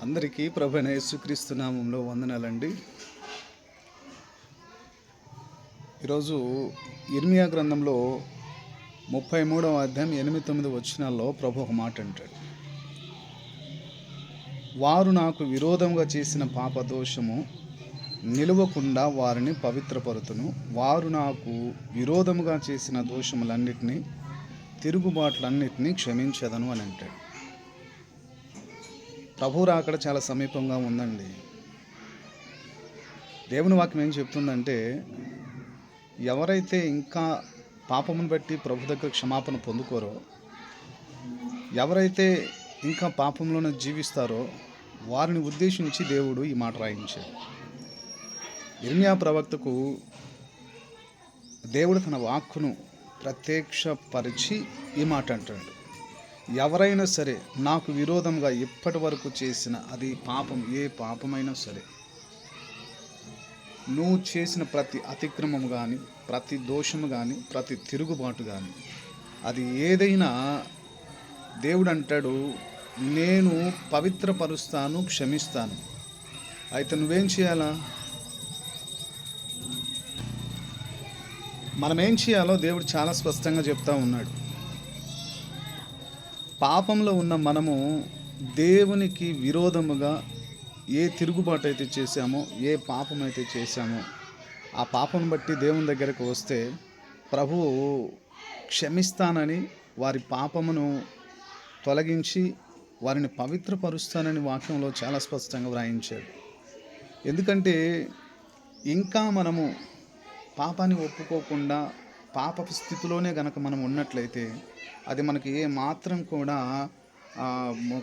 అందరికీ ప్రభువైన యేసుక్రీస్తు నామంలో వందనాలండి. ఈరోజు ఇర్మియా గ్రంథంలో 33వ అధ్యాయం 8-9 వచనాల్లో ప్రభు ఒక మాట అంటాడు. వారు నాకు విరోధంగా చేసిన పాపదోషము నిలువకుండా వారిని పవిత్రపరుతును. వారు నాకు విరోధముగా చేసిన దోషములన్నిటినీ తిరుగుబాట్లన్నిటినీ క్షమించదను అని అంటాడు. ప్రభు రాకడ చాలా సమీపంగా ఉందండి. దేవుని వాక్యం ఏం చెప్తుందంటే, ఎవరైతే ఇంకా పాపమును బట్టి ప్రభు దగ్గర క్షమాపణ పొందుకోరో, ఎవరైతే ఇంకా పాపంలోనే జీవిస్తారో వారిని ఉద్దేశించి దేవుడు ఈ మాట రాయించాడు. ఇర్మియా ప్రవక్తకు దేవుడు తన వాక్కును ప్రత్యక్షపరిచి ఈ మాట అంటాడు. ఎవరైనా సరే నాకు విరోధంగా ఇప్పటి వరకు చేసిన అది పాపం, ఏ పాపమైనా సరే, నువ్వు చేసిన ప్రతి అతిక్రమము కానీ, ప్రతి దోషము కానీ, ప్రతి తిరుగుబాటు కానీ, అది ఏదైనా దేవుడు అంటాడు, నేను పవిత్రపరుస్తాను, క్షమిస్తాను. అయితే నువ్వేం చేయాలా? మనమేం చేయాలో దేవుడు చాలా స్పష్టంగా చెప్తా ఉన్నాడు. పాపంలో ఉన్న మనము దేవునికి విరోధముగా ఏ తిరుగుబాటు అయితే చేశామో, ఏ పాపం అయితే చేశామో, ఆ పాపం బట్టి దేవుని దగ్గరకు వస్తే ప్రభువు క్షమిస్తానని, వారి పాపమును తొలగించి వారిని పవిత్రపరుస్తానని వాక్యంలో చాలా స్పష్టంగా వ్రాయించాడు. ఎందుకంటే ఇంకా మనము పాపాన్ని ఒప్పుకోకుండా పాపపు స్థితిలోనే గనక మనం ఉన్నట్లయితే అది మనకి ఏ మాత్రం కూడా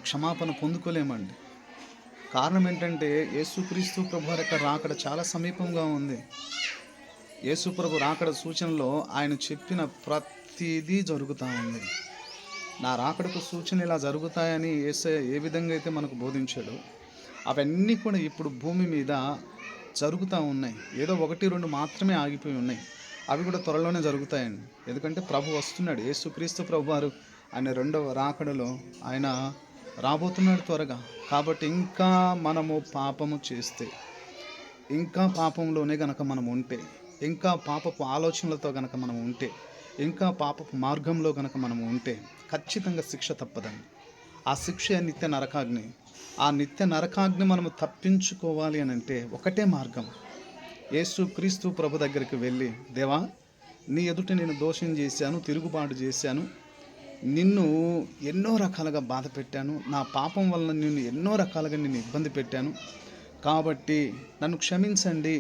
క్షమాపణ పొందుకోలేమండి. కారణం ఏంటంటే యేసుక్రీస్తు ప్రభు యొక్క రాకడ చాలా సమీపంగా ఉంది. యేసు ప్రభు రాకడ సూచనలో ఆయన చెప్పిన ప్రతిదీ జరుగుతూ ఉంది. నా రాకడకు సూచన ఇలా జరుగుతాయని యేసయ్య ఏ విధంగా అయితే మనకు బోధించాడో అవన్నీ కూడా ఇప్పుడు భూమి మీద జరుగుతూ ఉన్నాయి. ఏదో 1-2 మాత్రమే ఆగిపోయి ఉన్నాయి. అవి కూడా త్వరలోనే జరుగుతాయండి. ఎందుకంటే ప్రభు వస్తున్నాడు. యేసుక్రీస్తు ప్రభు వారు ఆయన రెండవ రాకడలో ఆయన రాబోతున్నాడు త్వరగా. కాబట్టి ఇంకా మనము పాపము చేస్తే, ఇంకా పాపంలోనే గనక మనం ఉంటే, ఇంకా పాపపు ఆలోచనలతో గనక మనం ఉంటే, ఇంకా పాపపు మార్గంలో గనక మనం ఉంటే ఖచ్చితంగా శిక్ష తప్పదండి. ఆ శిక్ష నిత్య నరకాగ్ని. ఆ నిత్య నరకాగ్ని మనము తప్పించుకోవాలి అని అంటే ఒకటే మార్గం, యేసుక్రీస్తు ప్రభు దగ్గరికి వెళ్ళి, దేవా నీ ఎదుట నేను దోషం చేశాను, తిరుగుబాటు చేశాను, నిన్ను ఎన్నో రకాలుగా బాధ పెట్టాను, నా పాపం వలన నిన్ను ఎన్నో రకాలుగా నిన్ను ఇబ్బంది పెట్టాను, కాబట్టి నన్ను క్షమించండి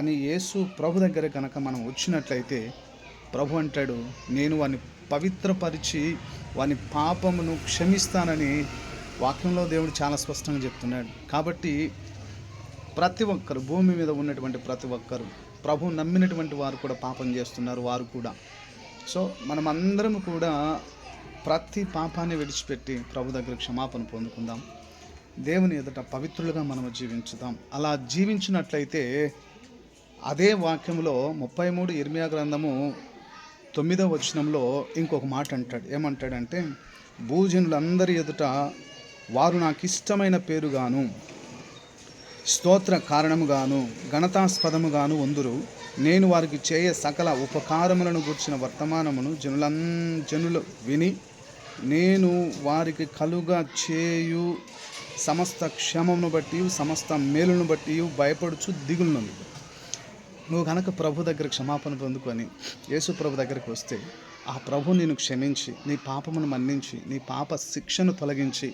అని యేసు ప్రభు దగ్గర కనుక మనం వచ్చినట్లయితే ప్రభు అంటాడు, నేను వాని పవిత్రపరిచి వాని పాపమును క్షమిస్తానని వాక్యంలో దేవుడు చాలా స్పష్టంగా చెప్తున్నాడు. కాబట్టి ప్రతి ఒక్కరు, భూమి మీద ఉన్నటువంటి ప్రతి ఒక్కరు, ప్రభు నమ్మినటువంటి వారు కూడా పాపం చేస్తున్నారు, వారు కూడా. సో మనమందరం కూడా ప్రతి పాపాన్ని విడిచిపెట్టి ప్రభు దగ్గర క్షమాపణ పొందుకుందాం. దేవుని ఎదుట పవిత్రులుగా మనము జీవించుదాం. అలా జీవించినట్లయితే అదే వాక్యంలో 33 ఇర్మియా గ్రంథము 9వ వచనంలో ఇంకొక మాట అంటాడు. ఏమంటాడంటే, భూజనులందరి ఎదుట వారు నాకు ఇష్టమైన పేరుగాను, స్తోత్ర కారణముగాను, ఘనతాస్పదముగాను ఉందురు. నేను వారికి చేయ సకల ఉపకారములను గూర్చిన వర్తమానమును జనులు విని, నేను వారికి కలుగా చేయు సమస్త క్షేమమును బట్టి, సమస్త మేలును బట్టి భయపడుచు దిగులునందు. నువ్వు కనుక ప్రభు దగ్గర క్షమాపణ పొందుకొని యేసు ప్రభు దగ్గరికి వస్తే ఆ ప్రభు నిన్ను క్షమించి, నీ పాపమును మన్నించి, నీ పాప శిక్షను తొలగించి,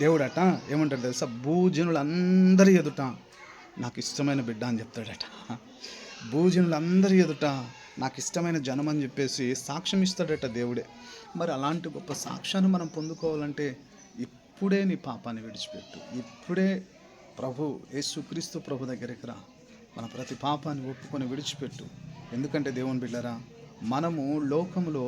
దేవుడట ఏమంటాడు తెలుసా, భూజనులందరి ఎదుట నాకు ఇష్టమైన బిడ్డ అని చెప్తాడట. భూజనులందరి ఎదుట నాకు ఇష్టమైన జనం అని చెప్పేసి సాక్ష్యం ఇస్తాడట దేవుడే. మరి అలాంటి గొప్ప సాక్ష్యాన్ని మనం పొందుకోవాలంటే ఇప్పుడే నీ పాపాన్ని విడిచిపెట్టు. ఇప్పుడే ప్రభు యేసుక్రీస్తు ప్రభు దగ్గరికి రా. మన ప్రతి పాపాన్ని ఒప్పుకొని విడిచిపెట్టు. ఎందుకంటే దేవుని బిడ్డరా, మనము లోకంలో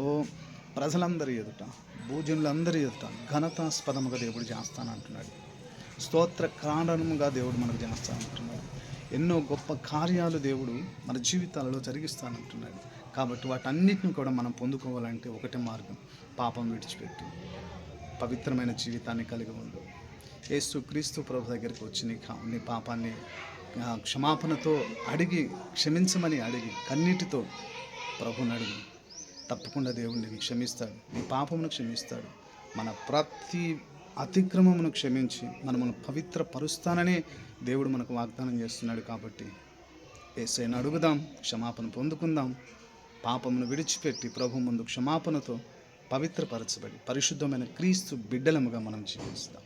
ప్రజలందరి ఎదుట, భూజనులందరి ఎదుట ఘనతాస్పదముగా దేవుడు చేస్తానంటున్నాడు. స్తోత్ర కారణముగా దేవుడు మనకు చేస్తానంటున్నాడు. ఎన్నో గొప్ప కార్యాలు దేవుడు మన జీవితాలలో జరిగిస్తానంటున్నాడు. కాబట్టి వాటన్నిటిని కూడా మనం పొందుకోవాలంటే ఒకటే మార్గం, పాపం విడిచిపెట్టి పవిత్రమైన జీవితాన్ని కలిగి ఉండు. యేసు క్రీస్తు ప్రభు దగ్గరికి వచ్చి నీ పాపాన్ని క్షమాపణతో అడిగి, క్షమించమని అడిగి, కన్నీటితో ప్రభుని అడిగి, తప్పకుండా దేవుడు నిన్ను క్షమిస్తాడు, నీ పాపమును క్షమిస్తాడు. మన ప్రతి అతిక్రమమును క్షమించి మనమును పవిత్రపరుస్తానని దేవుడు మనకు వాగ్దానం చేస్తున్నాడు. కాబట్టి యేసయ్యను అడుగుదాం, క్షమాపణ పొందుకుందాం, పాపమును విడిచిపెట్టి ప్రభు ముందు క్షమాపణతో పవిత్రపరచబడి పరిశుద్ధమైన క్రీస్తు బిడ్డలముగా మనం జీవిస్తాం.